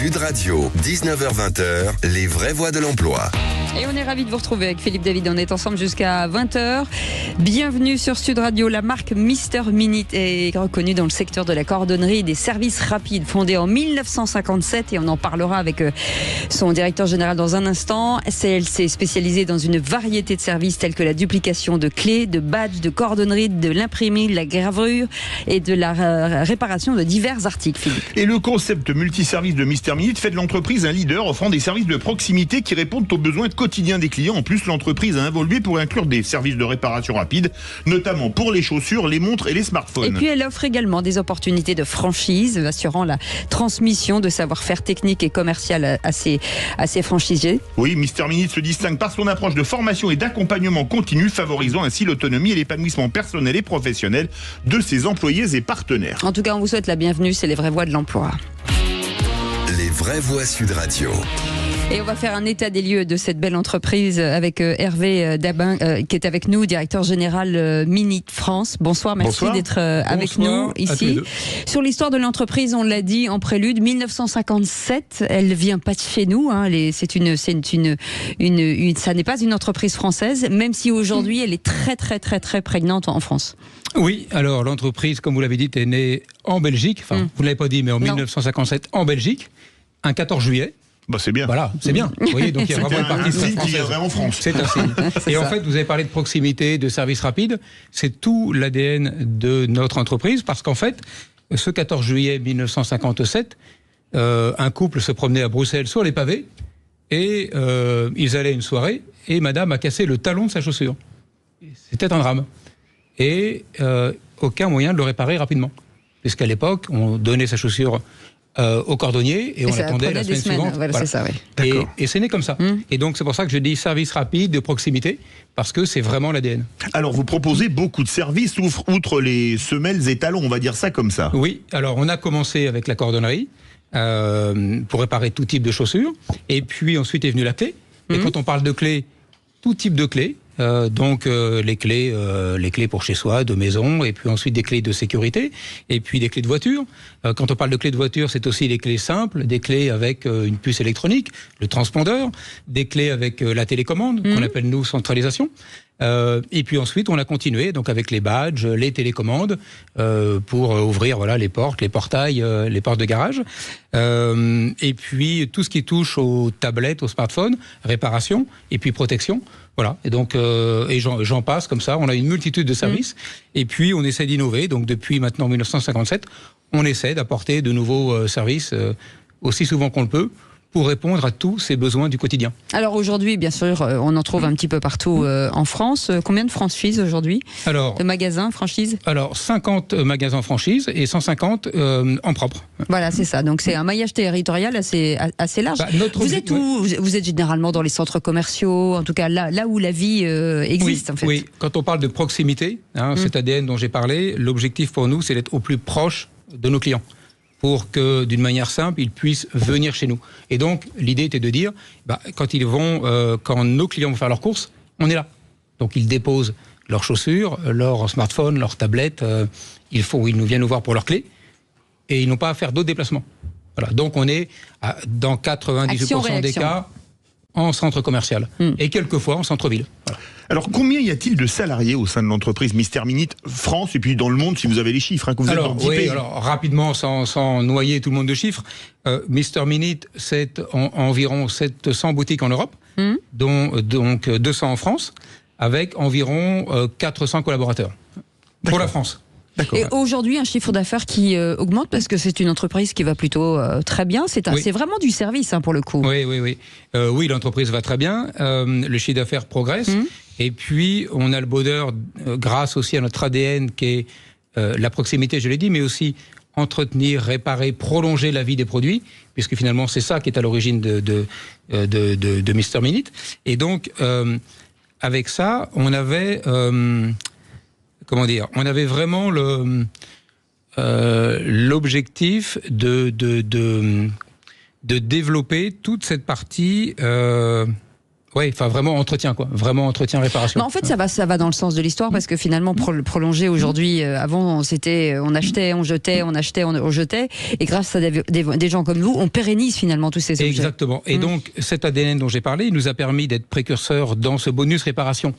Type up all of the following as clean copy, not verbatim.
Sud Radio, 19h-20h, les vraies voix de l'emploi. Et on est ravis de vous retrouver avec Philippe David. On est ensemble jusqu'à 20h. Bienvenue sur Sud Radio. La marque Mister Minute est reconnue dans le secteur de la cordonnerie et des services rapides. Fondée en 1957 et on en parlera avec son directeur général dans un instant. Elle s'est spécialisée dans une variété de services tels que la duplication de clés, de badges, de cordonnerie, de l'imprimerie, de la gravure et de la réparation de divers articles. Philippe. Et le concept multiservice de Mister Minute fait de l'entreprise un leader offrant des services de proximité qui répondent aux besoins quotidien des clients. En plus, l'entreprise a évolué pour inclure des services de réparation rapide, notamment pour les chaussures, les montres et les smartphones. Et puis elle offre également des opportunités de franchise, assurant la transmission de savoir-faire technique et commercial à ses franchisés. Oui, Mister Minute se distingue par son approche de formation et d'accompagnement continu, favorisant ainsi l'autonomie et l'épanouissement personnel et professionnel de ses employés et partenaires. En tout cas, on vous souhaite la bienvenue, c'est les vraies voix de l'emploi. Les vraies voix Sud Radio. Et on va faire un état des lieux de cette belle entreprise avec Hervé Dabin qui est avec nous, directeur général Minute France. Bonsoir, merci d'être avec nous ici. Sur l'histoire de l'entreprise, on l'a dit en prélude, 1957, elle vient pas de chez nous. Hein, ça n'est pas une entreprise française, même si aujourd'hui elle est très très très très prégnante en France. Oui, alors l'entreprise, comme vous l'avez dit, est née en Belgique. Enfin, vous ne l'avez pas dit, mais en 1957 en Belgique, un 14 juillet. Bah c'est bien. Voilà, c'est bien. Vous voyez, donc il y a vraiment une partie française. Qui viendrait en France. C'est un signe. Et en fait, vous avez parlé de proximité, de service rapide. C'est tout l'ADN de notre entreprise parce qu'en fait, ce 14 juillet 1957, un couple se promenait à Bruxelles sur les pavés et ils allaient à une soirée et madame a cassé le talon de sa chaussure. C'était un drame. Et aucun moyen de le réparer rapidement. Puisqu'à l'époque, on donnait sa chaussure au cordonnier et on attendait la semaine suivante. Voilà. C'est ça, oui. Et c'est né comme ça. Et donc c'est pour ça que je dis service rapide, de proximité, parce que c'est vraiment l'ADN. Alors vous proposez beaucoup de services, outre les semelles et talons, on va dire ça comme ça. Oui, alors on a commencé avec la cordonnerie, pour réparer tout type de chaussures, et puis ensuite est venue la clé. Et quand on parle de clés, tout type de clés, donc les clés pour chez soi, de maison, et puis ensuite des clés de sécurité, et puis des clés de voiture. Quand on parle de clés de voiture, c'est aussi les clés simples, des clés avec une puce électronique, le transpondeur, des clés avec la télécommande, qu'on appelle nous centralisation. Et puis ensuite, on a continué donc avec les badges, les télécommandes pour ouvrir les portes, les portails, les portes de garage. Et puis tout ce qui touche aux tablettes, aux smartphones, réparation et puis protection. Voilà. Et donc et j'en passe comme ça. On a une multitude de services. Et puis on essaie d'innover. Donc depuis maintenant 1957, on essaie d'apporter de nouveaux services aussi souvent qu'on le peut, pour répondre à tous ces besoins du quotidien. Alors aujourd'hui, bien sûr, on en trouve un petit peu partout en France. Combien de franchises aujourd'hui ? De magasins, franchises ? Alors 50 magasins franchises et 150 en propre. Voilà, c'est ça. Donc c'est un maillage territorial assez large. Vous êtes où ? Vous êtes généralement dans les centres commerciaux, en tout cas là où la vie existe, en fait. Oui, quand on parle de proximité, cet ADN dont j'ai parlé, l'objectif pour nous, c'est d'être au plus proche de nos clients, pour que, d'une manière simple, ils puissent venir chez nous. Et donc, l'idée était de dire, quand nos clients vont faire leurs courses, on est là. Donc, ils déposent leurs chaussures, leurs smartphones, leurs tablettes, ils nous viennent nous voir pour leurs clés, et ils n'ont pas à faire d'autres déplacements. Voilà. Donc, on est dans 98% des cas en centre commercial, et quelquefois en centre-ville. Voilà. Alors, combien y a-t-il de salariés au sein de l'entreprise Mister Minute France et puis dans le monde, si vous avez les chiffres, que vous êtes dans 10 pays. Alors, rapidement, sans noyer tout le monde de chiffres, Mister Minute, c'est environ 700 boutiques en Europe, dont donc 200 en France, avec environ 400 collaborateurs. Pour la France. D'accord. Et aujourd'hui, un chiffre d'affaires qui augmente parce que c'est une entreprise qui va plutôt très bien. C'est vraiment du service pour le coup. Oui, l'entreprise va très bien. Le chiffre d'affaires progresse. Et puis, on a le bonheur, grâce aussi à notre ADN, qui est la proximité, je l'ai dit, mais aussi entretenir, réparer, prolonger la vie des produits, puisque finalement, c'est ça qui est à l'origine de Mister Minute. Et donc, avec ça, on avait... on avait vraiment l'objectif de développer toute cette partie Oui, enfin vraiment entretien, quoi. Vraiment entretien, réparation. Mais en fait, ça va dans le sens de l'histoire parce que finalement, prolonger aujourd'hui, avant, c'était on achetait, on jetait, on achetait, on jetait. Et grâce à des gens comme vous, on pérennise finalement tous ces objets. Exactement. Et donc, cet ADN dont j'ai parlé, il nous a permis d'être précurseurs dans ce bonus réparation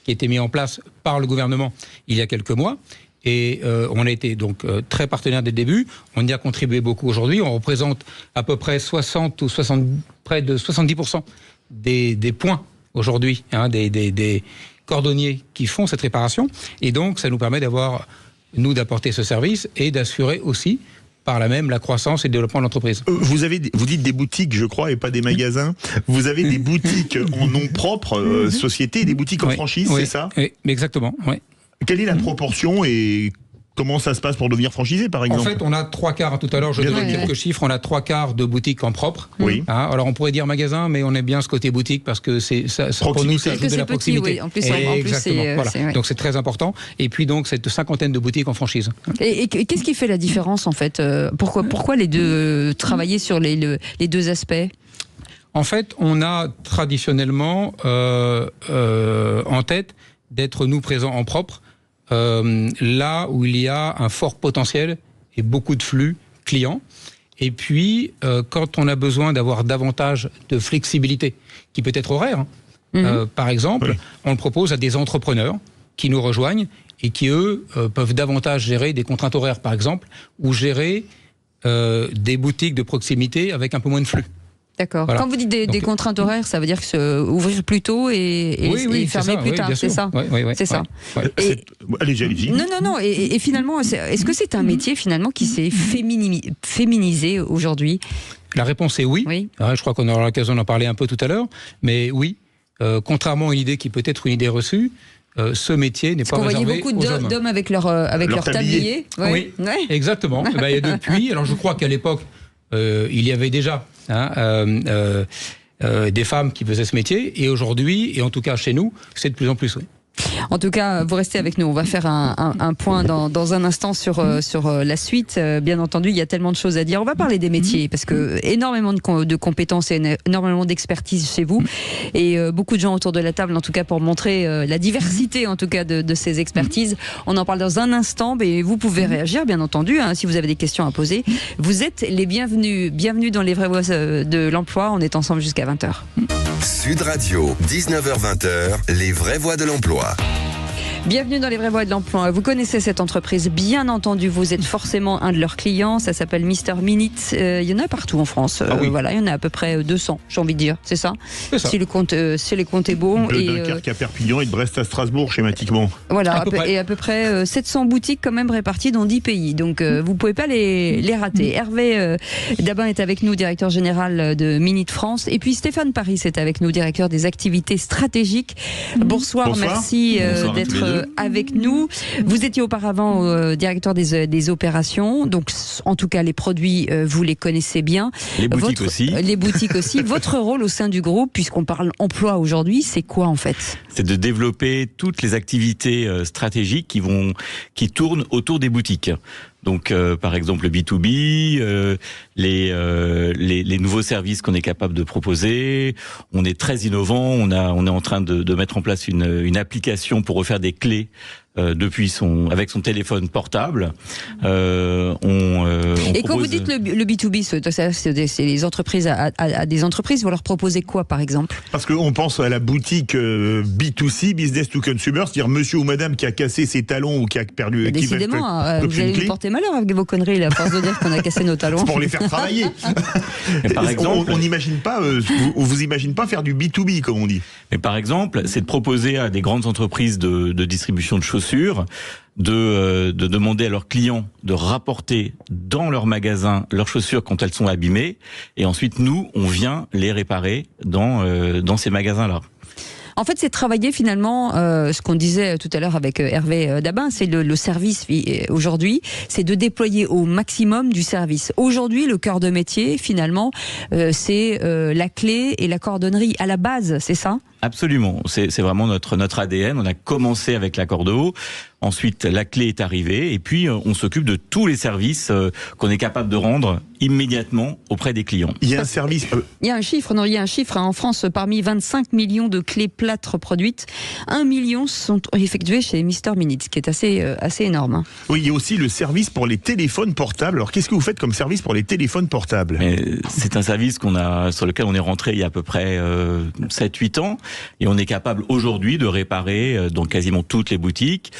qui a été mis en place par le gouvernement il y a quelques mois. Et on a été donc très partenaire dès le début. On y a contribué beaucoup aujourd'hui. On représente à peu près près de 70% des points aujourd'hui, des cordonniers qui font cette réparation. Et donc, ça nous permet d'apporter ce service et d'assurer aussi, par là même, la croissance et le développement de l'entreprise. Vous dites des boutiques, je crois, et pas des magasins. Vous avez des boutiques en nom propre, société, et des boutiques en franchise, c'est ça? Oui, exactement, oui. Quelle est la proportion et comment ça se passe pour devenir franchisé, par exemple? En fait, on a 3/4, tout à l'heure, je donne quelques chiffres, on a 3/4 de boutiques en propre. Oui. Alors, on pourrait dire magasin, mais on aime bien ce côté boutique parce que pour nous, ça ajoute de la proximité. Oui. En plus, exactement. Voilà. Donc, c'est très important. Et puis, donc, cette 50aine de boutiques en franchise. Et qu'est-ce qui fait la différence, en fait? Pourquoi les deux, travailler sur les deux aspects? En fait, on a traditionnellement en tête d'être nous présents en propre, là où il y a un fort potentiel et beaucoup de flux clients. Et puis, quand on a besoin d'avoir davantage de flexibilité, qui peut être horaire, par exemple, on le propose à des entrepreneurs qui nous rejoignent et qui, eux, peuvent davantage gérer des contraintes horaires, par exemple, ou gérer des boutiques de proximité avec un peu moins de flux. D'accord. Voilà. Quand vous dites des contraintes horaires, ça veut dire que ouvrir plus tôt et fermer plus tard, c'est ça? Oui, c'est ça. Allez-y. Non. Et finalement, est-ce que c'est un métier finalement qui s'est féminisé aujourd'hui? La réponse est oui. Je crois qu'on aura l'occasion d'en parler un peu tout à l'heure. Mais oui, contrairement à une idée qui peut être une idée reçue, ce métier n'est pas réservé aux hommes. On voyait beaucoup d'hommes avec leur tablier. Oui, exactement. Et depuis, alors je crois qu'à l'époque, il y avait déjà des femmes qui faisaient ce métier, et aujourd'hui, et en tout cas chez nous, c'est de plus en plus, oui. En tout cas, vous restez avec nous. On va faire un point dans un instant sur la suite. Bien entendu, il y a tellement de choses à dire. On va parler des métiers parce que énormément de compétences et énormément d'expertise chez vous et beaucoup de gens autour de la table, en tout cas pour montrer la diversité, en tout cas de ces expertises. On en parle dans un instant, mais vous pouvez réagir, bien entendu, si vous avez des questions à poser. Vous êtes les bienvenus. Bienvenue dans les vraies voix de l'emploi. On est ensemble jusqu'à 20h. Sud Radio, 19h-20h, les vraies voix de l'emploi. Bienvenue dans les vraies voix de l'emploi. Vous connaissez cette entreprise, bien entendu, vous êtes forcément un de leurs clients. Ça s'appelle Mister Minute. Il y en a partout en France. Voilà, il y en a à peu près 200, j'ai envie de dire. C'est ça? C'est ça. Si les comptes est bon. De Dunkerque à Perpignan et de Brest à Strasbourg, schématiquement. Voilà, à peu près 700 boutiques quand même réparties dans 10 pays. Donc vous pouvez pas les rater. Hervé Dabin est avec nous, directeur général de Minute France. Et puis Stéphane Paris est avec nous, directeur des activités stratégiques. Bonsoir. Merci d'être avec nous. Vous étiez auparavant directeur des opérations, donc en tout cas les produits vous les connaissez bien. Les boutiques aussi. Les boutiques aussi. Votre rôle au sein du groupe, puisqu'on parle emploi aujourd'hui, c'est quoi en fait? C'est de développer toutes les activités stratégiques qui tournent autour des boutiques. Donc, par exemple, le B2B, les nouveaux services qu'on est capable de proposer. On est très innovant. On est en train de mettre en place une application pour refaire des clés avec son téléphone portable. Et quand vous dites le B2B, c'est les entreprises à des entreprises, vous leur proposez quoi par exemple? Parce qu'on pense à la boutique B2C, business to consumer, c'est-à-dire monsieur ou madame qui a cassé ses talons ou qui a perdu. Décidément, vous allez nous porter malheur avec vos conneries, là, à force de dire qu'on a cassé nos talons. C'est pour les faire travailler. Par exemple, on n'imagine pas, vous imagine pas faire du B2B comme on dit. Mais par exemple, c'est de proposer à des grandes entreprises de distribution de chaussures de demander à leurs clients de rapporter dans leur magasin leurs chaussures quand elles sont abîmées, et ensuite nous on vient les réparer dans ces magasins-là. En fait, c'est travailler finalement, ce qu'on disait tout à l'heure avec Hervé Dabin, c'est le service aujourd'hui, c'est de déployer au maximum du service. Aujourd'hui, le cœur de métier, finalement, c'est la clé et la cordonnerie à la base, c'est ça ? Absolument, c'est vraiment notre ADN. On a commencé avec la corde haut, ensuite la clé est arrivée, et puis on s'occupe de tous les services qu'on est capable de rendre immédiatement auprès des clients. Il y a un service... Il y a un chiffre, en France, parmi 25 millions de clés plâtre produites, 1 million sont effectuées chez Mister Minute, ce qui est assez énorme. Hein. Oui, il y a aussi le service pour les téléphones portables. Alors, qu'est-ce que vous faites comme service pour les téléphones portables ? C'est un service sur lequel on est rentré il y a à peu près 7-8 ans, et on est capable aujourd'hui de réparer dans quasiment toutes les boutiques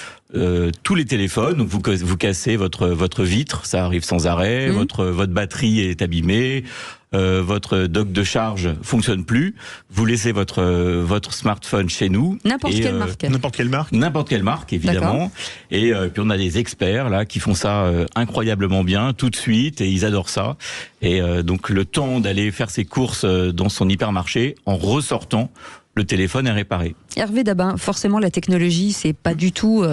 tous les téléphones. Donc vous cassez votre vitre, ça arrive sans arrêt, votre batterie est abîmée, votre dock de charge fonctionne plus, vous laissez votre smartphone chez nous. N'importe quelle marque. N'importe quelle marque, évidemment. Et puis on a des experts là qui font ça incroyablement bien tout de suite, et ils adorent ça. Et donc le temps d'aller faire ses courses dans son hypermarché, en ressortant, le téléphone est réparé. Hervé Dabin, forcément la technologie, c'est pas du tout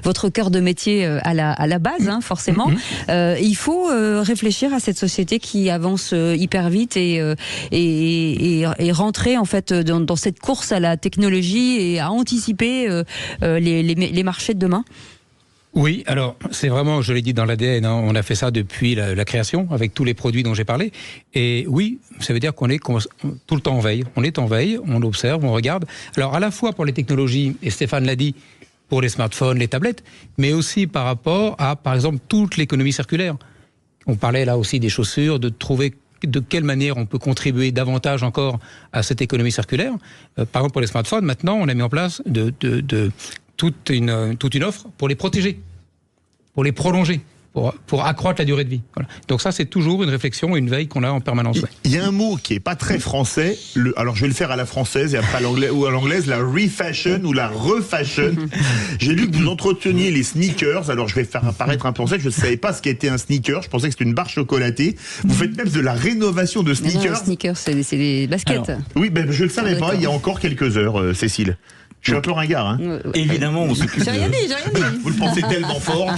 votre cœur de métier à la base, hein, forcément. Il faut réfléchir à cette société qui avance hyper vite et rentrer en fait dans cette course à la technologie et à anticiper les marchés de demain. Oui, alors c'est vraiment, je l'ai dit dans l'ADN, hein, on a fait ça depuis la création avec tous les produits dont j'ai parlé. Et oui, ça veut dire qu'on est tout le temps en veille. On est en veille, on observe, on regarde. Alors à la fois pour les technologies, et Stéphane l'a dit, pour les smartphones, les tablettes, mais aussi par rapport à, par exemple, toute l'économie circulaire. On parlait là aussi des chaussures, de trouver de quelle manière on peut contribuer davantage encore à cette économie circulaire. Par exemple, pour les smartphones, maintenant, on a mis en place toute une offre pour les protéger, pour les prolonger, pour accroître la durée de vie. Voilà. Donc ça, c'est toujours une réflexion, une veille qu'on a en permanence. Il y a un mot qui est pas très français, alors je vais le faire à la française et après à l'anglaise, la refashion ou la refashion. J'ai lu que vous entreteniez les sneakers, alors je vais faire apparaître un français, je ne savais pas ce qu'était un sneaker, je pensais que c'était une barre chocolatée. Vous faites même de la rénovation de sneakers. Non, les sneakers, c'est des baskets. Alors, oui, ben je ne le savais pas, il y a encore quelques heures, Cécile. Je suis un peu ringard, hein. Évidemment, on s'occupe. J'ai rien dit. Vous le pensez tellement fort.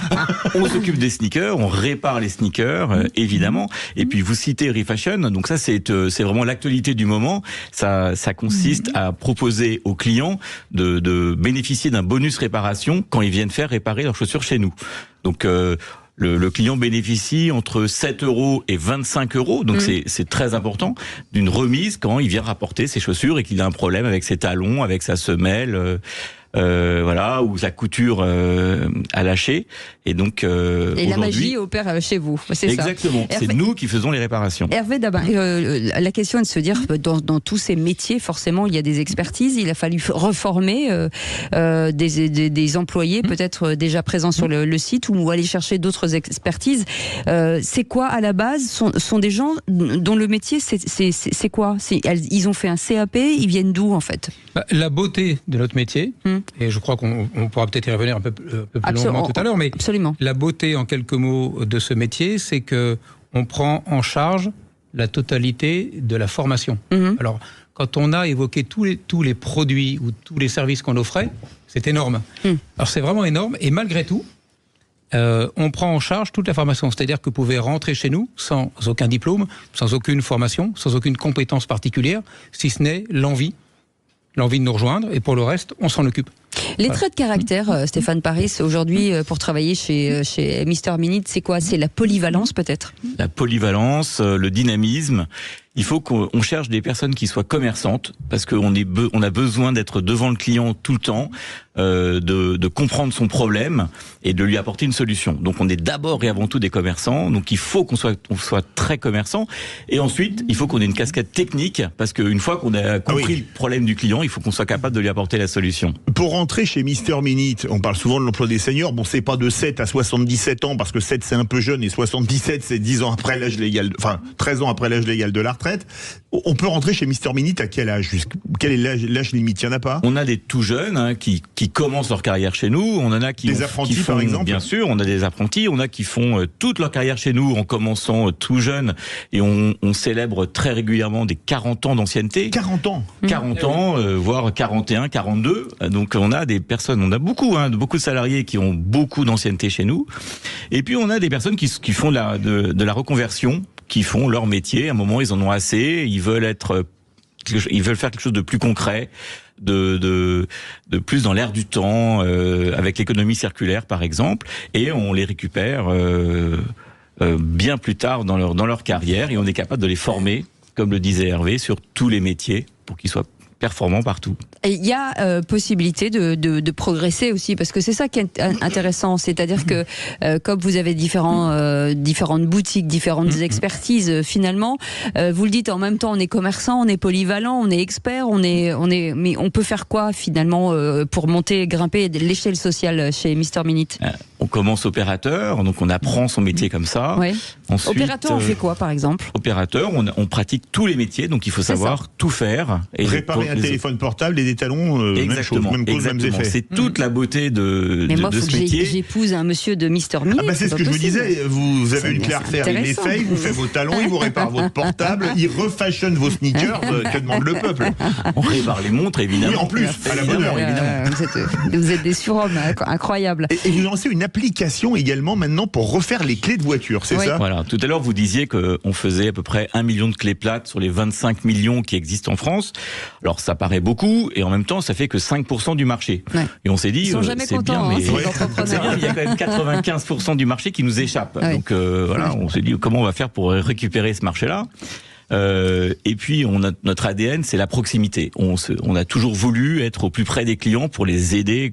On s'occupe des sneakers, on répare les sneakers, évidemment. Et puis vous citez Refashion, donc ça c'est vraiment l'actualité du moment. Ça consiste à proposer aux clients de bénéficier d'un bonus réparation quand ils viennent faire réparer leurs chaussures chez nous. Donc le client bénéficie entre 7 € et 25 €, donc c'est très important, d'une remise quand il vient rapporter ses chaussures et qu'il a un problème avec ses talons, avec sa semelle, voilà, ou sa couture a lâché. Et donc et la magie opère chez vous, c'est ça. Exactement, c'est nous qui faisons les réparations. Hervé Dabin, la question est de se dire, dans tous ces métiers, forcément, il y a des expertises. Il a fallu reformer des employés, peut-être déjà présents sur le site, ou aller chercher d'autres expertises. C'est quoi, à la base, sont des gens dont le métier, c'est quoi? Ils ont fait un CAP, ils viennent d'où, en fait? La beauté de notre métier, et je crois qu'on pourra peut-être y revenir un peu plus longuement tout à l'heure, mais la beauté, en quelques mots, de ce métier, c'est que on prend en charge la totalité de la formation. Alors, quand on a évoqué tous les produits ou tous les services qu'on offrait, c'est énorme. Alors, c'est vraiment énorme, et malgré tout, on prend en charge toute la formation. C'est-à-dire que vous pouvez rentrer chez nous sans aucun diplôme, sans aucune formation, sans aucune compétence particulière, si ce n'est l'envie de nous rejoindre, et pour le reste, on s'en occupe. Les traits de caractère, Stéphane Paris, aujourd'hui, pour travailler chez Mister Minute, c'est quoi? C'est la polyvalence, peut-être? La polyvalence, le dynamisme. Il faut qu'on cherche des personnes qui soient commerçantes, parce qu'on a besoin d'être devant le client tout le temps, de comprendre son problème et de lui apporter une solution. Donc on est d'abord et avant tout des commerçants, donc il faut qu'on soit très commerçant. Et ensuite, il faut qu'on ait une casquette technique, parce qu'une fois qu'on a compris le problème du client, il faut qu'on soit capable de lui apporter la solution. Pour rentrer chez Mister Minute, on parle souvent de l'emploi des seniors. Bon, c'est pas de 7 à 77 ans, parce que 7 c'est un peu jeune et 77 c'est 10 ans après l'âge légal, 13 ans après l'âge légal de la retraite. On peut rentrer chez Mister Minute à quel âge? Quel est l'âge limite? Il n'y en a pas? On a des tout jeunes qui commencent leur carrière chez nous. On en a des apprentis, par exemple. Bien sûr, on a des apprentis. On a qui font toute leur carrière chez nous en commençant tout jeune. Et on célèbre très régulièrement des 40 ans d'ancienneté. 40 ans 40 ans, voire 41, 42. Donc on a des personnes, on a beaucoup de salariés qui ont beaucoup d'ancienneté chez nous. Et puis on a des personnes qui font de la reconversion, qui font leur métier. À un moment, ils en ont assez. Ils veulent faire quelque chose de plus concret, de plus dans l'air du temps, avec l'économie circulaire par exemple, et on les récupère bien plus tard dans leur carrière, et on est capable de les former, comme le disait Hervé, sur tous les métiers pour qu'ils soient performants partout. Et il y a possibilité de progresser aussi, parce que c'est ça qui est intéressant, c'est-à-dire que comme vous avez différentes boutiques, différentes expertises, finalement, vous le dites, en même temps on est commerçant, on est polyvalent, on est expert, mais on peut faire quoi finalement pour grimper l'échelle sociale chez Mister Minute? On commence opérateur, donc on apprend son métier comme ça. Ouais. Ensuite, opérateur, on fait quoi par exemple? Opérateur, on pratique tous les métiers, donc il faut savoir tout faire. Et réparer un téléphone portable et des talons, même chose, même cause, mêmes effets. C'est toute la beauté de ce métier. J'épouse un monsieur de Mister Minute. C'est ce que je vous disais, vous avez une clé à refaire, il les fait, il vous fait vos talons, il vous répare votre portable, il refashion vos sneakers, que demande le peuple? On répare les montres, évidemment. Oui, en plus, à la bonne heure, évidemment. Vous êtes des surhommes, incroyables. Et vous lancez une application également maintenant pour refaire les clés de voiture, c'est ça? Voilà. Tout à l'heure, vous disiez qu'on faisait à peu près 1 million de clés plates sur les 25 millions qui existent en France. Alors, ça paraît beaucoup, et en même temps, ça fait que 5% du marché. Ouais. Et on s'est dit, c'est bien, mais c'est bien, il y a quand même 95% du marché qui nous échappe. Ouais. Donc, voilà, on s'est dit, comment on va faire pour récupérer ce marché-là? Et puis notre ADN, c'est la proximité. On a toujours voulu être au plus près des clients pour les aider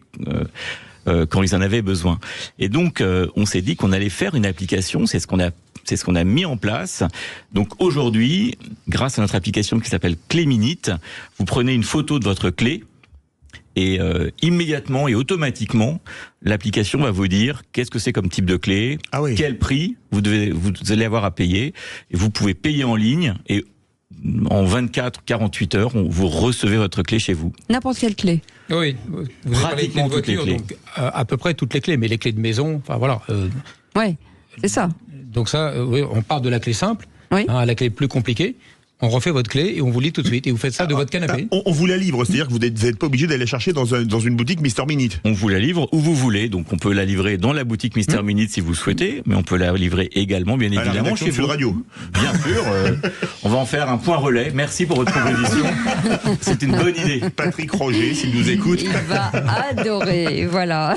quand ils en avaient besoin. Et donc on s'est dit qu'on allait faire une application. C'est ce qu'on a mis en place. Donc aujourd'hui, grâce à notre application qui s'appelle Clé Minute, vous prenez une photo de votre clé. Et immédiatement et automatiquement, l'application va vous dire qu'est-ce que c'est comme type de clé, quel prix vous allez avoir à payer, et vous pouvez payer en ligne, et en 24-48 heures, vous recevez votre clé chez vous. N'importe quelle clé. Oui, vous pratiquement toutes les clés. Donc, à peu près toutes les clés, mais les clés de maison, enfin voilà. Oui, c'est ça. Donc ça, oui, on part de la clé simple à la clé plus compliquée. On refait votre clé et on vous lit tout de suite. Et vous faites ça de votre canapé. On vous la livre, c'est-à-dire que vous n'êtes pas obligé d'aller la chercher dans une boutique Mister Minute. On vous la livre où vous voulez. Donc on peut la livrer dans la boutique Mister Minute si vous le souhaitez, mais on peut la livrer également, bien évidemment, chez vous. Radio. Bien sûr. On va en faire un point relais. Merci pour votre proposition. C'est une bonne idée. Patrick Roger, s'il nous écoute. Il va adorer. Voilà.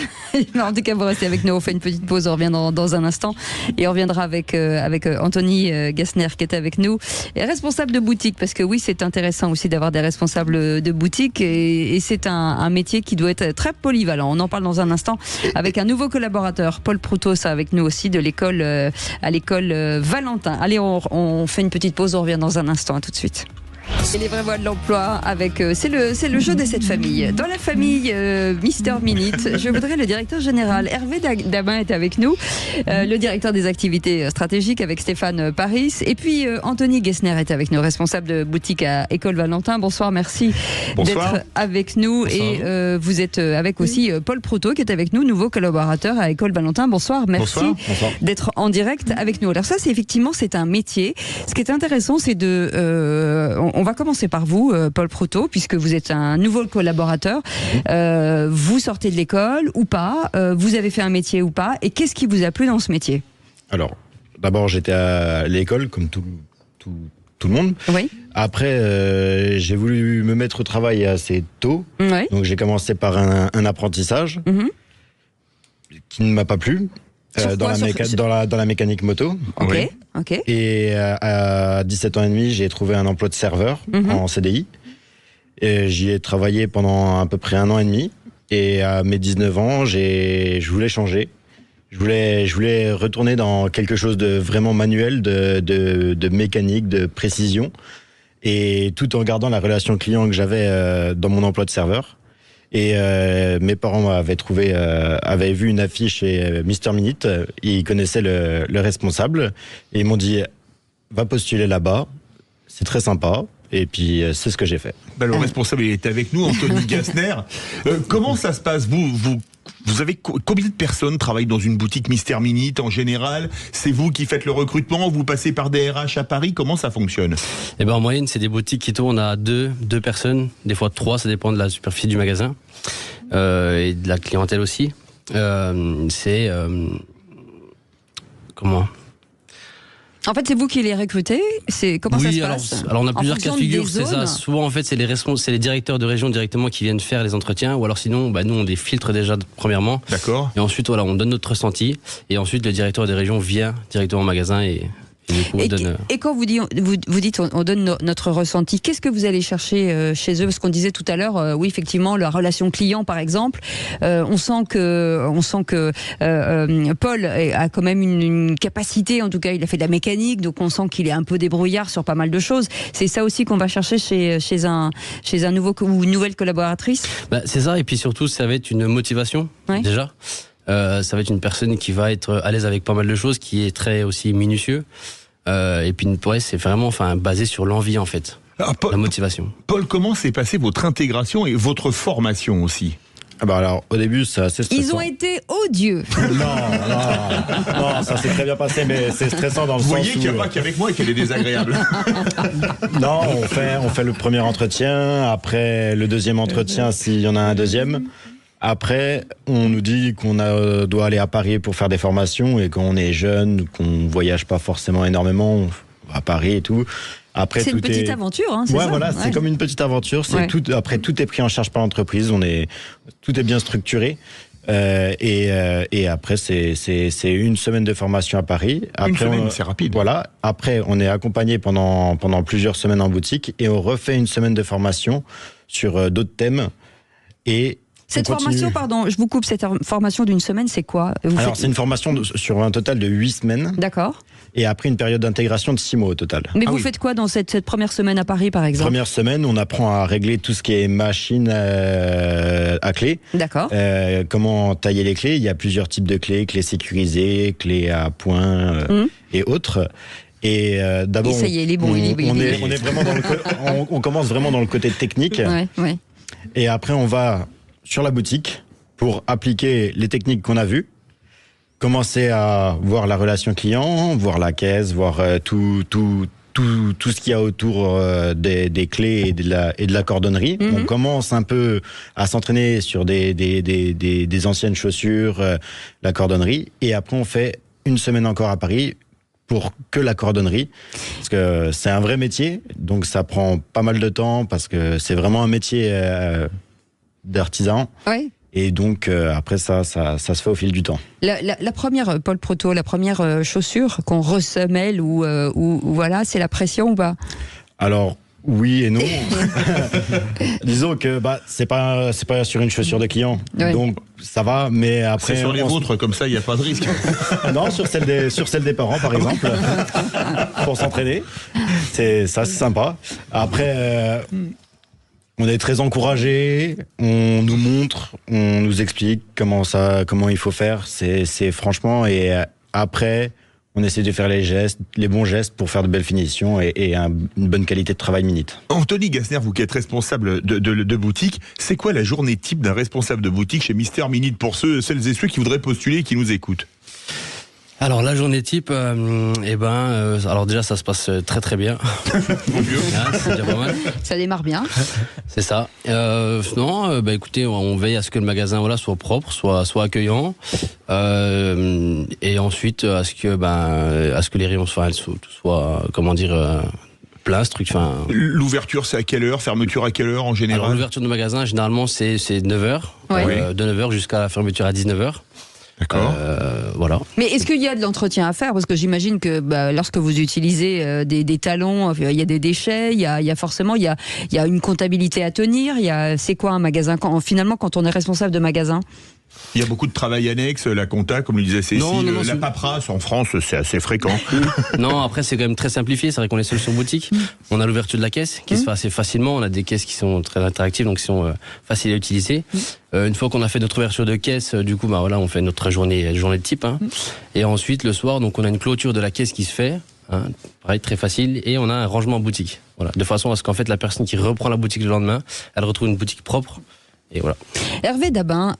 En tout cas, vous restez avec nous. On fait une petite pause. On revient dans un instant. Et on reviendra avec Anthony Gassner qui est avec nous. Et responsable de boutique, parce que oui, c'est intéressant aussi d'avoir des responsables de boutique et c'est un métier qui doit être très polyvalent. On en parle dans un instant avec un nouveau collaborateur, Paul Proutos, avec nous aussi de l'école à l'école Valentin. Allez, on fait une petite pause, on revient dans un instant. À tout de suite. Et les vraies voix de l'emploi avec c'est le jeu de cette famille. Dans la famille Mister Minute, je voudrais le directeur général Hervé Dabin est avec nous, le directeur des activités stratégiques avec Stéphane Paris, et puis Anthony Gessner est avec nous, responsable de boutique à École Valentin. Bonsoir, merci d'être avec nous. Bonsoir. Et vous êtes avec aussi Paul Proutot qui est avec nous, nouveau collaborateur à École Valentin. Bonsoir, merci d'être en direct avec nous. Alors ça, c'est un métier. Ce qui est intéressant, c'est on va commencer par vous, Paul Proutot, puisque vous êtes un nouveau collaborateur. Vous sortez de l'école ou pas? Vous avez fait un métier ou pas? Et qu'est-ce qui vous a plu dans ce métier? Alors, d'abord, j'étais à l'école, comme tout le monde. Oui. Après, j'ai voulu me mettre au travail assez tôt. Oui. Donc, j'ai commencé par un apprentissage qui ne m'a pas plu. Dans la mécanique moto. Ok. Et à 17 ans et demi, j'ai trouvé un emploi de serveur en CDI. Et j'y ai travaillé pendant à peu près 1 an et demi. Et à mes 19 ans, je voulais changer. Je voulais retourner dans quelque chose de vraiment manuel, de mécanique, de précision. Et tout en gardant la relation client que j'avais dans mon emploi de serveur. Et mes parents avaient vu une affiche chez Mister Minute. Ils connaissaient le responsable et ils m'ont dit va postuler là-bas, c'est très sympa. Et puis c'est ce que j'ai fait. Le responsable il est avec nous, Anthony Gassner. Comment ça se passe? Vous avez combien de personnes travaillent dans une boutique Mister Minute en général? C'est vous qui faites le recrutement? Vous passez par des RH à Paris? Comment ça fonctionne? En moyenne, c'est des boutiques qui tournent à deux personnes, des fois 3, ça dépend de la superficie du magasin et de la clientèle aussi. En fait, c'est vous qui les recrutez. Comment ça se passe? Alors on a plusieurs fonction cas de figure, des c'est ça. zones. Souvent en fait c'est les directeurs de région directement qui viennent faire les entretiens, ou alors sinon nous on les filtre déjà premièrement. D'accord. Et ensuite voilà, on donne notre ressenti, et ensuite le directeur des régions vient directement au magasin et du coup on donne. Et quand vous dites on donne notre ressenti, qu'est-ce que vous allez chercher chez eux? Parce qu'on disait tout à l'heure, oui effectivement, la relation client par exemple, on sent que Paul a quand même une capacité, en tout cas il a fait de la mécanique, donc on sent qu'il est un peu débrouillard sur pas mal de choses. C'est ça aussi qu'on va chercher chez un nouveau ou une nouvelle collaboratrice? C'est ça, et puis surtout ça va être une motivation déjà. Ça va être une personne qui va être à l'aise avec pas mal de choses, qui est très aussi minutieux. Et puis c'est vraiment basé sur l'envie en fait, Paul, la motivation. Paul, comment s'est passée votre intégration et votre formation aussi? Alors au début c'est assez stressant. Ils ont été odieux. Non, ça s'est très bien passé, mais c'est stressant dans le Vous sens voyez qu'il n'y a où, pas qu'avec moi qu'elle est désagréable. non, on fait le premier entretien, après le deuxième entretien s'il y en a un deuxième. Après, on nous dit qu'on doit aller à Paris pour faire des formations, et quand on est jeune, qu'on voyage pas forcément énormément, on va à Paris et tout. Après, c'est une petite aventure, hein, c'est ouais, ça? Voilà, c'est comme une petite aventure. C'est tout. Après, tout est pris en charge par l'entreprise. Tout est bien structuré. Et après, c'est une semaine de formation à Paris. Après, une semaine, c'est rapide. Voilà. Après, on est accompagné pendant plusieurs semaines en boutique, et on refait une semaine de formation sur d'autres thèmes. Et cette formation, pardon, je vous coupe, cette formation d'une semaine, c'est quoi? C'est une formation sur un total de 8 semaines. D'accord. Et après une période d'intégration de 6 mois au total. Mais vous faites quoi dans cette première semaine à Paris, par exemple? Première semaine, on apprend à régler tout ce qui est machine à clé. D'accord. Comment tailler les clés. Il y a plusieurs types de clés clés clés à point et autres. Et d'abord, et ça y est, il est bon. on est vraiment on commence vraiment dans le côté technique. Ouais. Et après, on va sur la boutique pour appliquer les techniques qu'on a vues, commencer à voir la relation client, voir la caisse, voir tout ce qu'il y a autour des clés et de la cordonnerie. On commence un peu à s'entraîner sur des anciennes chaussures, la cordonnerie, et après on fait une semaine encore à Paris pour que la cordonnerie, parce que c'est un vrai métier, donc ça prend pas mal de temps, parce que c'est vraiment un métier d'artisan. Ouais. Et donc après ça se fait au fil du temps. La première, Paul Proto, la première chaussure qu'on ressemelle ou voilà, c'est la pression ou pas? Alors oui et non. Disons que c'est pas sur une chaussure de client, donc ça va, mais après c'est sur les vôtres, comme ça il n'y a pas de risque. Non, sur celle des parents par exemple, pour s'entraîner, c'est sympa. Après. On est très encouragés, on nous montre, on nous explique comment il faut faire. C'est franchement, et après, on essaie de faire les bons gestes pour faire de belles finitions et une bonne qualité de travail minute. Anthony Gassner, vous qui êtes responsable de boutique, c'est quoi la journée type d'un responsable de boutique chez Mister Minute pour celles et ceux qui voudraient postuler et qui nous écoutent? Alors la journée type, alors déjà ça se passe très très bien. C'est déjà pas mal. Ça démarre bien. C'est ça. Écoutez, on veille à ce que le magasin soit propre, soit accueillant, et ensuite à ce que les rayons soient plein, L'ouverture, c'est à quelle heure? Fermeture à quelle heure en général? Alors l'ouverture du magasin, généralement c'est 9h, de 9h jusqu'à la fermeture à 19h. D'accord. Voilà. Mais est-ce qu'il y a de l'entretien à faire? Parce que j'imagine que lorsque vous utilisez des talons, il y a des déchets, il y a forcément il y a une comptabilité à tenir. C'est quoi un magasin finalement quand on est responsable de magasin? Il y a beaucoup de travail annexe, la compta, comme le disait Cécile, la paperasse en France, c'est assez fréquent. Non, après c'est quand même très simplifié, c'est vrai qu'on est seul sur boutique. On a l'ouverture de la caisse qui se fait assez facilement, on a des caisses qui sont très interactives, donc qui sont faciles à utiliser. Une fois qu'on a fait notre ouverture de caisse, du coup, on fait notre journée de type. Et ensuite, le soir, donc on a une clôture de la caisse qui se fait, pareil, très facile, et on a un rangement en boutique. Voilà, de façon à ce qu'en fait la personne qui reprend la boutique le lendemain, elle retrouve une boutique propre. Et voilà. Hervé Dabin,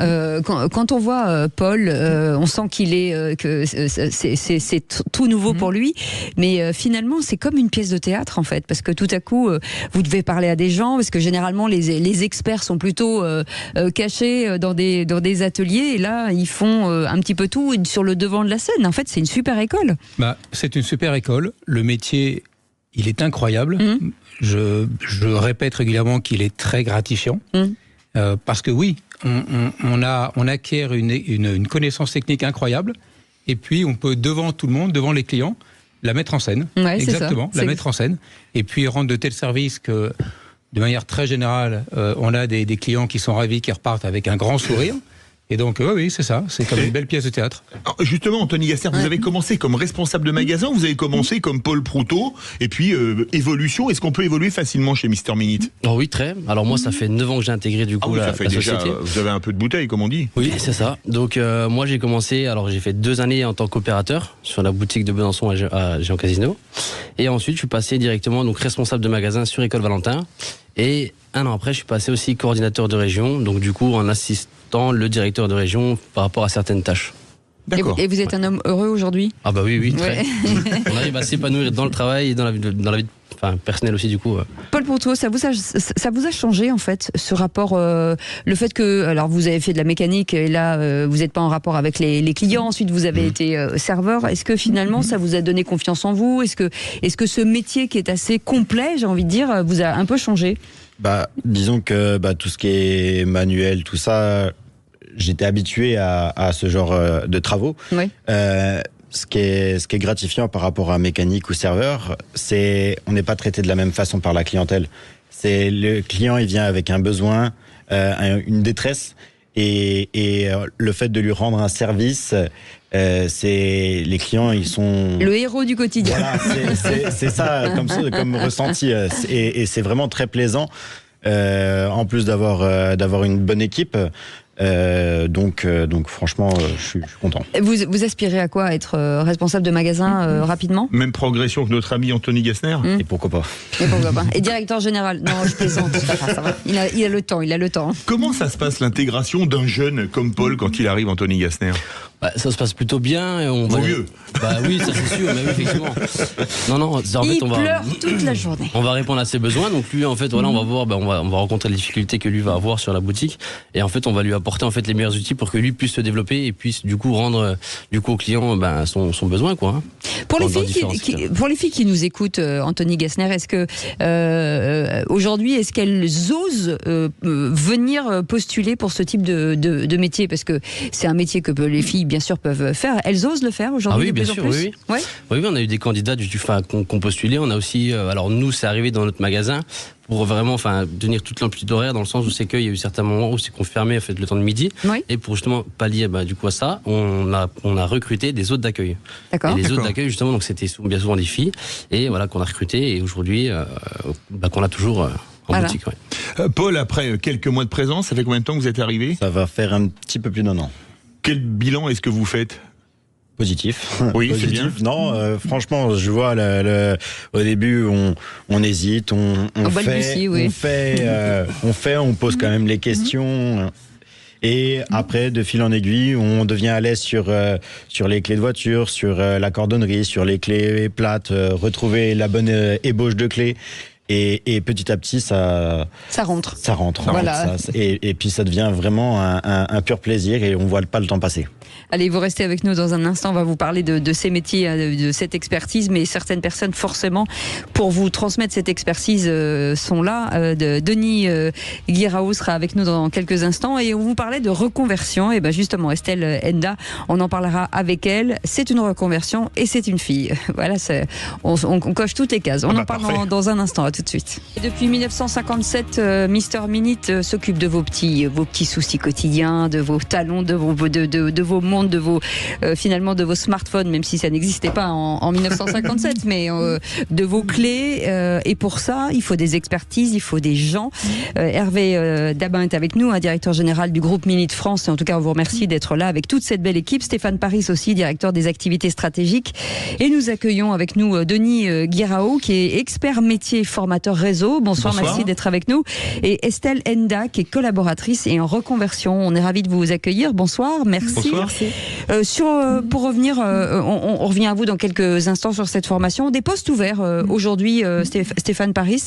quand on voit Paul, on sent qu'il est que c'est tout nouveau pour lui, mais finalement c'est comme une pièce de théâtre en fait, parce que tout à coup vous devez parler à des gens, parce que généralement les experts sont plutôt cachés dans des ateliers, et là ils font un petit peu tout sur le devant de la scène. En fait, c'est une super école. C'est une super école. Le métier, il est incroyable. Je répète régulièrement qu'il est très gratifiant. Parce que oui, on acquiert une connaissance technique incroyable, et puis on peut, devant tout le monde, devant les clients, la mettre en scène. Ouais, exactement, c'est ça. mettre en scène, et puis rendre de tels services que, de manière très générale, on a des clients qui sont ravis, qui repartent avec un grand sourire. Et donc, oui, c'est ça, c'est comme une belle pièce de théâtre. Alors, justement, Anthony Gassner, vous avez commencé comme responsable de magasin, vous avez commencé comme Paul Proutot, et puis évolution, est-ce qu'on peut évoluer facilement chez Mister Minute? Oh oui, très. Alors moi, ça fait 9 ans que j'ai intégré du coup ça la fait déjà, société. vous avez un peu de bouteille, comme on dit. Oui, c'est ça. Donc moi, j'ai commencé, alors j'ai fait 2 années en tant qu'opérateur sur la boutique de Besançon à Géant Casino. Et ensuite, je suis passé directement donc responsable de magasin sur École Valentin. Et 1 an après, je suis passé aussi coordinateur de région, donc du coup en assistant le directeur de région par rapport à certaines tâches. D'accord. Et vous êtes un homme heureux aujourd'hui? Ah bah oui, très. Ouais. On arrive à s'épanouir dans le travail et dans la vie personnelle aussi du coup. Paul Proutot, ça vous a changé en fait ce rapport, le fait que, alors vous avez fait de la mécanique et là vous n'êtes pas en rapport avec les clients, ensuite vous avez été serveur, est-ce que finalement ça vous a donné confiance en vous, est-ce que ce métier qui est assez complet, j'ai envie de dire, vous a un peu changé? Disons que tout ce qui est manuel, tout ça, j'étais habitué à ce genre de travaux. Oui. Ce qui est gratifiant par rapport à mécanique ou serveur, c'est on n'est pas traité de la même façon par la clientèle. C'est le client, il vient avec un besoin, une détresse, et le fait de lui rendre un service, c'est les clients, ils sont le héros du quotidien. Voilà, c'est ça comme ressenti, et c'est vraiment très plaisant. En plus d'avoir une bonne équipe. Donc franchement, je suis content. Vous aspirez à quoi? Être responsable de magasin rapidement? Même progression que notre ami Anthony Gassner. Et pourquoi pas? Et pourquoi pas? Et directeur général? Non, je plaisante. Ça va. Il a le temps. Comment ça se passe l'intégration d'un jeune comme Paul quand il arrive, Anthony Gassner? Ça se passe plutôt bien. Et on Vaut mieux. Oui, ça c'est sûr, mais oui, effectivement. Non, en fait, il pleure toute la journée. On va répondre à ses besoins. Donc lui, en fait, voilà, on va voir, on va rencontrer les difficultés que lui va avoir sur la boutique, et en fait, on va lui apporter en fait les meilleurs outils pour que lui puisse se développer et puisse du coup rendre au client son besoin, quoi. Pour les filles qui nous écoutent, Anthony Gassner, est-ce que aujourd'hui, est-ce qu'elles osent venir postuler pour ce type de métier, parce que c'est un métier que les filles bien sûr peuvent faire. Elles osent le faire aujourd'hui? Oui, bien sûr, oui. Oui, on a eu des candidats qu'on postulait. On a aussi, alors nous, c'est arrivé dans notre magasin pour vraiment tenir toute l'amplitude horaire, dans le sens où c'est qu'il y a eu certains moments où c'est qu'on fermait en fait le temps de midi, et pour justement pallier du coup à ça, on a recruté des hôtes d'accueil. D'accord. Et les hôtes d'accueil justement, donc c'était bien souvent des filles, et voilà qu'on a recruté, et aujourd'hui qu'on a toujours en boutique. Ouais. Paul, après quelques mois de présence, ça fait combien de temps que vous êtes arrivé? Ça va faire un petit peu plus d'1 an. Quel bilan est-ce que vous faites? Positif. Oui, positif. c'est bien. Non, franchement, je vois au début, on hésite, on pose quand même les questions. Et après, de fil en aiguille, on devient à l'aise sur les clés de voiture, sur la cordonnerie, sur les clés plates, retrouver la bonne ébauche de clés. Et petit à petit, ça rentre. Voilà. Et puis ça devient vraiment un pur plaisir, et on voit pas le temps passer. Allez, vous restez avec nous dans un instant. On va vous parler de ces métiers, de cette expertise. Mais certaines personnes, forcément, pour vous transmettre cette expertise, sont là. Denis Guiraud sera avec nous dans quelques instants. Et on vous parlait de reconversion. Et justement, Estelle Enda, on en parlera avec elle. C'est une reconversion et c'est une fille. Voilà, on coche toutes les cases. On en parle dans un instant. À tout de suite. Et depuis 1957, Mister Minute s'occupe de vos petits soucis quotidiens, de vos talons, de vos montres, finalement de vos smartphones, même si ça n'existait pas en 1957, mais de vos clés. Et pour ça, il faut des expertises, il faut des gens. Hervé Dabin est avec nous, directeur général du groupe Minute France. Et en tout cas, on vous remercie d'être là avec toute cette belle équipe. Stéphane Paris aussi, directeur des activités stratégiques. Et nous accueillons avec nous Denis Guiraud, qui est expert métier formation formateur réseau. Bonsoir. Merci d'être avec nous. Et Estelle Enda, qui est collaboratrice et en reconversion. On est ravis de vous accueillir. Bonsoir, merci. Bonsoir. Pour revenir, on revient à vous dans quelques instants sur cette formation. Des postes ouverts aujourd'hui, Stéphane Paris.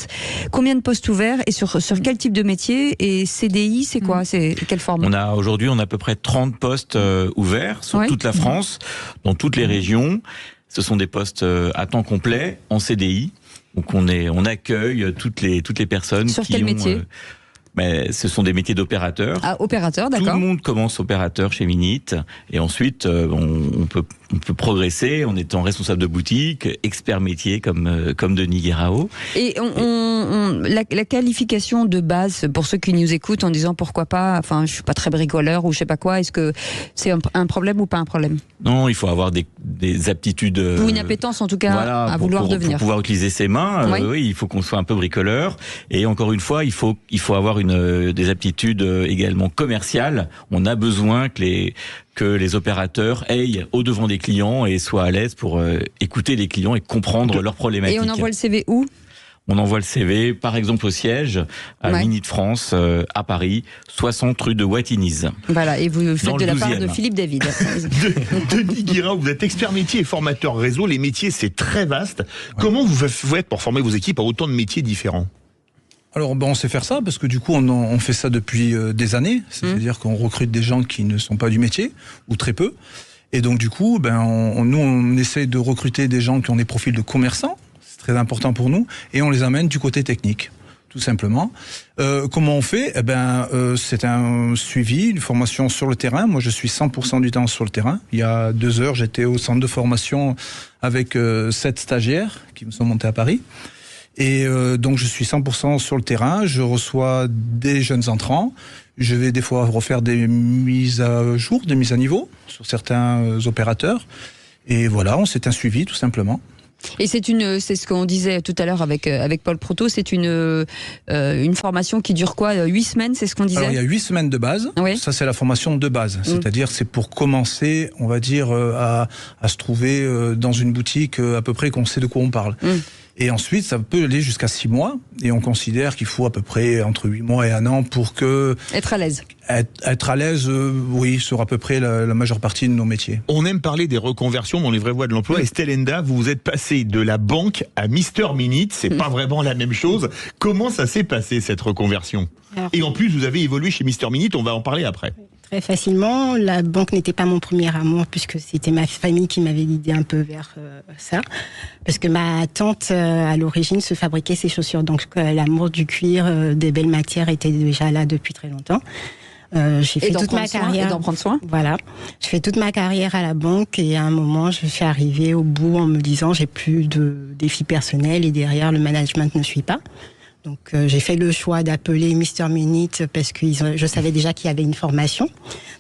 Combien de postes ouverts et sur quel type de métier? Et CDI, c'est quoi? C'est quelle forme? Aujourd'hui, on a à peu près 30 postes ouverts sur toute la France, dans toutes les régions. Ce sont des postes à temps complet, en CDI. Donc on accueille toutes les personnes sur qui quel ont... métier? Ce sont des métiers d'opérateurs. Ah, opérateur, d'accord. Tout le monde commence opérateur chez Minit, et ensuite on peut progresser en étant responsable de boutique, expert métier comme Denis Guérao. Et la qualification de base pour ceux qui nous écoutent en disant pourquoi pas, enfin je suis pas très bricoleur ou je sais pas quoi, est-ce que c'est un problème ou pas un problème? Non, il faut avoir des aptitudes ou une appétence en tout cas à vouloir devenir. Pour pouvoir utiliser ses mains, oui, il faut qu'on soit un peu bricoleur, et encore une fois, il faut avoir des aptitudes également commerciales. On a besoin que les opérateurs aillent au-devant des clients et soient à l'aise pour écouter les clients et comprendre leurs problématiques. Et on envoie le CV où? On envoie le CV, par exemple, au siège, à Minit France, à Paris, 60 rue de Wattignies. Voilà, et vous faites de la part de Philippe David. Denis Guérao, vous êtes expert métier et formateur réseau. Les métiers, c'est très vaste. Comment vous faites pour former vos équipes à autant de métiers différents? Alors, on sait faire ça parce que du coup, on fait ça depuis des années. C'est-à-dire qu'on recrute des gens qui ne sont pas du métier, ou très peu. Et donc, du coup, nous, on essaie de recruter des gens qui ont des profils de commerçants. C'est très important pour nous. Et on les amène du côté technique, tout simplement. Comment on fait? C'est un suivi, une formation sur le terrain. Moi, je suis 100% du temps sur le terrain. Il y a 2 heures, j'étais au centre de formation avec 7 stagiaires qui me sont montés à Paris. Et donc je suis 100% sur le terrain, je reçois des jeunes entrants, je vais des fois refaire des mises à jour, des mises à niveau sur certains opérateurs. Et voilà, c'est un suivi tout simplement. Et c'est ce qu'on disait tout à l'heure avec Paul Proto, c'est une formation qui dure quoi? 8 semaines, c'est ce qu'on disait? Alors il y a 8 semaines de base, ça c'est la formation de base, c'est-à-dire c'est pour commencer, on va dire, à se trouver dans une boutique à peu près qu'on sait de quoi on parle. Et ensuite, ça peut aller jusqu'à 6 mois. Et on considère qu'il faut à peu près entre 8 mois et 1 an pour que... Être à l'aise. Être à l'aise, oui, sur à peu près la majeure partie de nos métiers. On aime parler des reconversions dans les vraies voies de l'emploi. Estelle Enda, vous êtes passée de la banque à Mister Minit. C'est pas vraiment la même chose. Comment ça s'est passé, cette reconversion? Et en plus, vous avez évolué chez Mister Minit. On va en parler après. Très facilement. La banque n'était pas mon premier amour puisque c'était ma famille qui m'avait guidé un peu vers ça. Parce que ma tante, à l'origine, se fabriquait ses chaussures. Donc l'amour du cuir, des belles matières était déjà là depuis très longtemps. J'ai fait toute ma carrière. Et d'en prendre soin. Voilà. J'ai fait toute ma carrière à la banque et à un moment, je suis arrivée au bout en me disant j'ai plus de défis personnels et derrière le management ne suit pas. Donc j'ai fait le choix d'appeler Mister Minit parce que je savais déjà qu'il y avait une formation.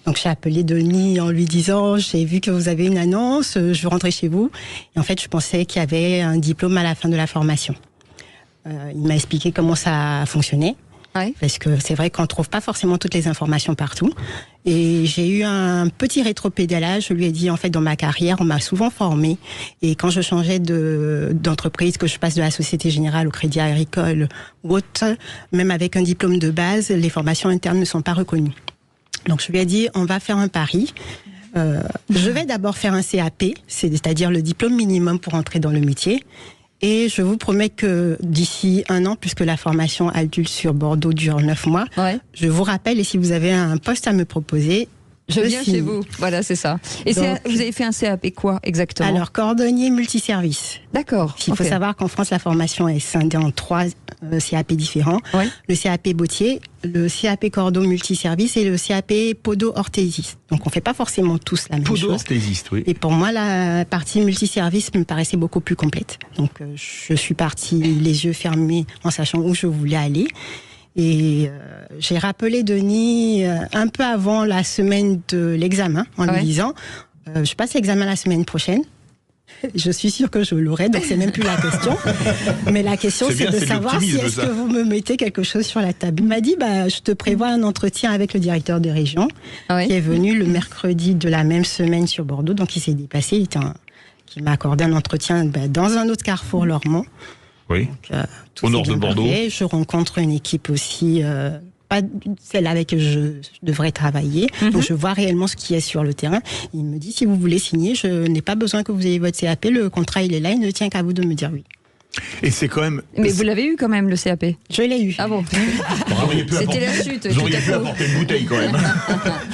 Donc j'ai appelé Denis en lui disant j'ai vu que vous avez une annonce, je veux rentrer chez vous. Et en fait je pensais qu'il y avait un diplôme à la fin de la formation. Il m'a expliqué comment ça fonctionnait. Ouais. Parce que c'est vrai qu'on ne trouve pas forcément toutes les informations partout. Et j'ai eu un petit rétropédalage. Je lui ai dit, en fait, dans ma carrière, on m'a souvent formée. Et quand je changeais d'entreprise, que je passe de la Société Générale au Crédit Agricole ou autre, même avec un diplôme de base, les formations internes ne sont pas reconnues. Donc je lui ai dit, on va faire un pari. Je vais d'abord faire un CAP, c'est-à-dire le diplôme minimum pour entrer dans le métier. Et je vous promets que d'ici 1 an, puisque la formation adulte sur Bordeaux dure 9 mois, je vous rappelle, et si vous avez un poste à me proposer, je viens chez vous. Voilà, c'est ça. Et donc, vous avez fait un CAP quoi exactement? Alors, cordonnier multiservice. D'accord. Il faut savoir qu'en France, la formation est scindée en 3 CAP différents. Ouais. Le CAP bottier, le CAP cordeau multiservice et le CAP podo-orthésiste. Donc, on ne fait pas forcément tous la même chose. Podo-orthésiste, oui. Et pour moi, la partie multiservice me paraissait beaucoup plus complète. Donc, je suis partie les yeux fermés en sachant où je voulais aller. Et j'ai rappelé Denis un peu avant la semaine de l'examen en lui disant je passe l'examen la semaine prochaine. Je suis sûre que je l'aurai, donc c'est même plus la question. Mais la question c'est de savoir si est-ce que vous me mettez quelque chose sur la table. Il m'a dit je te prévois un entretien avec le directeur de région qui est venu le mercredi de la même semaine sur Bordeaux. Donc il s'est déplacé, qui m'a accordé un entretien dans un autre carrefour Lormont. Oui. Donc, Au nord de Bordeaux. Parfait. Je rencontre une équipe aussi, pas celle avec laquelle je devrais travailler. Donc je vois réellement ce qui est sur le terrain. Il me dit, si vous voulez signer, je n'ai pas besoin que vous ayez votre CAP, le contrat il est là, il ne tient qu'à vous de me dire oui. Et c'est quand même... Mais vous l'avez eu quand même, le CAP? Je l'ai eu. Ah bon? C'était la chute. Vous auriez pu apporter une bouteille quand même.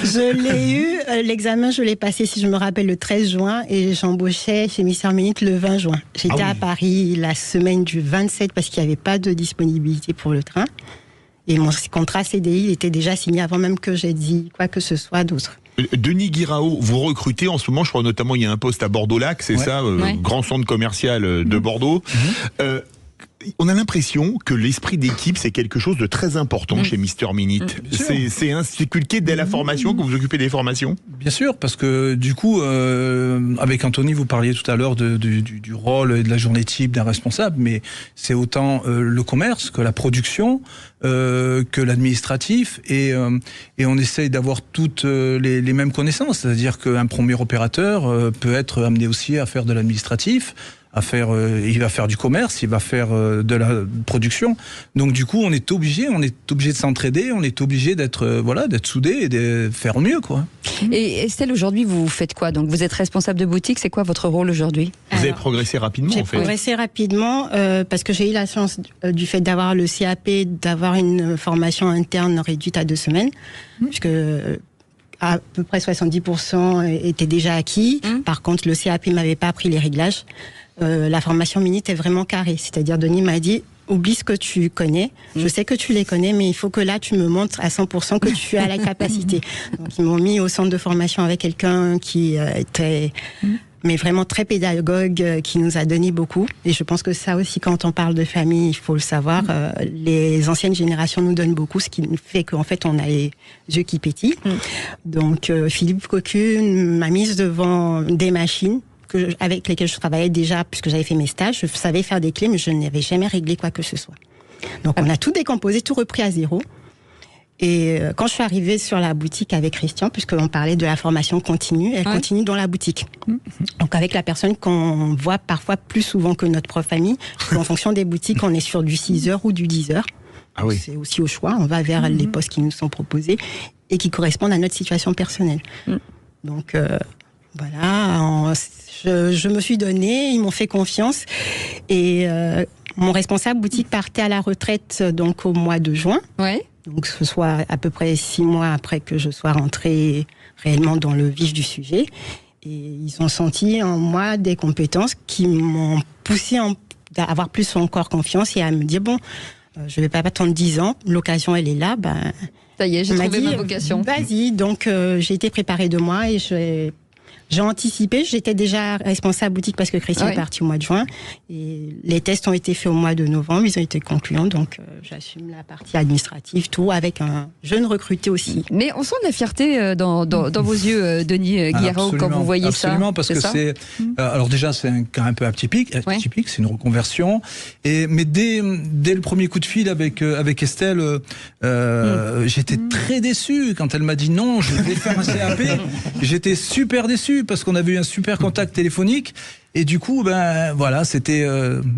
Je l'ai eu. L'examen, je l'ai passé, si je me rappelle, le 13 juin et j'embauchais chez Mister Minute le 20 juin. J'étais à Paris la semaine du 27 parce qu'il n'y avait pas de disponibilité pour le train. Et mon contrat CDI était déjà signé avant même que j'ai dit quoi que ce soit d'autre. Denis Guiraud, vous recrutez en ce moment, je crois notamment il y a un poste à Bordeaux-Lac, c'est ça, grand centre commercial de Bordeaux. On a l'impression que l'esprit d'équipe, c'est quelque chose de très important chez Mister Minute. C'est inculqué dès la formation, que vous occupez des formations? Bien sûr, parce que du coup, avec Anthony, vous parliez tout à l'heure du rôle et de la journée type d'un responsable, mais c'est autant le commerce que la production, que l'administratif, et on essaye d'avoir toutes les mêmes connaissances, c'est-à-dire qu'un premier opérateur peut être amené aussi à faire de l'administratif, il va faire du commerce, il va faire de la production. Donc du coup, on est obligé de s'entraider, on est obligé d'être soudés et de faire mieux, quoi. Et Estelle, aujourd'hui, vous faites quoi? Donc vous êtes responsable de boutique, c'est quoi votre rôle aujourd'hui? Vous avez progressé rapidement, en fait. J'ai progressé rapidement parce que j'ai eu la chance du fait d'avoir le CAP, d'avoir une formation interne réduite à 2 semaines, puisque à peu près 70% étaient déjà acquis. Par contre, le CAP m'avait pas appris les réglages. La formation Minute est vraiment carrée. C'est-à-dire, Denis m'a dit, oublie ce que tu connais. Je sais que tu les connais, mais il faut que là, tu me montres à 100% que tu as la capacité. Donc, ils m'ont mis au centre de formation avec quelqu'un qui était... mais vraiment très pédagogue, qui nous a donné beaucoup. Et je pense que ça aussi, quand on parle de famille, il faut le savoir, les anciennes générations nous donnent beaucoup, ce qui fait qu'en fait, on a les yeux qui pétillent. Donc, Philippe Cocu m'a mise devant des machines avec lesquelles je travaillais déjà, puisque j'avais fait mes stages. Je savais faire des clés, mais je n'avais jamais réglé quoi que ce soit. Donc, on a tout décomposé, tout repris à zéro. Et quand je suis arrivée sur la boutique avec Christian, puisqu'on parlait de la formation continue, elle continue dans la boutique. Donc avec la personne qu'on voit parfois plus souvent que notre prof famille, en fonction des boutiques, on est sur du 6h ou du 10h. Ah oui. C'est aussi au choix, on va vers les postes qui nous sont proposés et qui correspondent à notre situation personnelle. Donc voilà, je me suis donnée, ils m'ont fait confiance et mon responsable boutique partait à la retraite donc au mois de juin. Ouais. Donc, ce soit à peu près 6 mois après que je sois rentrée réellement dans le vif du sujet. Et ils ont senti en moi des compétences qui m'ont poussé à avoir plus encore confiance et à me dire, bon, je vais pas attendre 10 ans, l'occasion elle est là, ça y est, j'ai trouvé ma vocation. Vas-y, donc j'ai été préparée de moi et j'ai anticipé, j'étais déjà responsable boutique parce que Christian est parti au mois de juin et les tests ont été faits au mois de novembre, ils ont été concluants, donc j'assume la partie administrative, tout avec un jeune recruté aussi. Mais on sent de la fierté dans vos yeux, Denis Guiraud, quand vous voyez ça. Absolument, parce que c'est alors déjà c'est un cas un peu atypique, c'est une reconversion, mais dès le premier coup de fil avec Estelle, j'étais très déçu quand elle m'a dit non, je vais faire un CAP. J'étais super déçu parce qu'on avait eu un super contact téléphonique et du coup voilà, c'était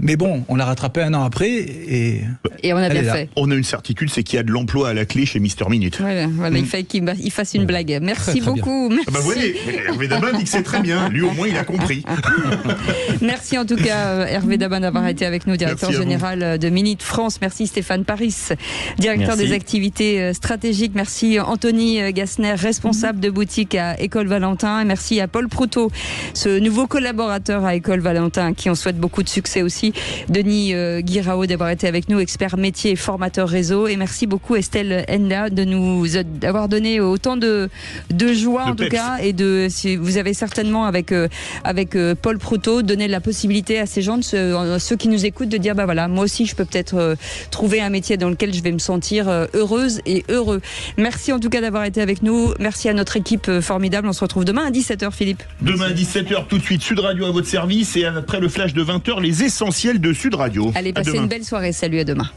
mais bon, on l'a rattrapé 1 an après et on a bien fait. On a une certitude, c'est qu'il y a de l'emploi à la clé chez Mister Minute. Voilà, il fallait qu'il fasse une blague. Merci très beaucoup. Merci. Vous voyez, Hervé Daban dit que c'est très bien. Lui au moins il a compris. Merci en tout cas Hervé Daban d'avoir été avec nous, directeur général de Minute France. Merci Stéphane Paris, directeur des activités stratégiques. Merci Anthony Gassner, responsable de boutique à École Valentin. Et merci à Paul Proutot, ce nouveau collaborateur à École Valentin, qui on souhaite beaucoup de succès aussi. Denis Guiraud d'avoir été avec nous, expert métier et formateur réseau. Et merci beaucoup Estelle Enda d'avoir donné autant de joie en tout cas. Et vous avez certainement avec Paul Proutot donné la possibilité à ces gens, ceux qui nous écoutent, de dire voilà, moi aussi je peux peut-être trouver un métier dans lequel je vais me sentir heureuse et heureux. Merci en tout cas d'avoir été avec nous. Merci à notre équipe formidable. On se retrouve demain à 17h, Philippe. Demain à 17h, tout de suite, Sud Radio à votre service et après le flash de 20h, les essentiels de Sud Radio. Allez, passez une belle soirée. Salut, à demain.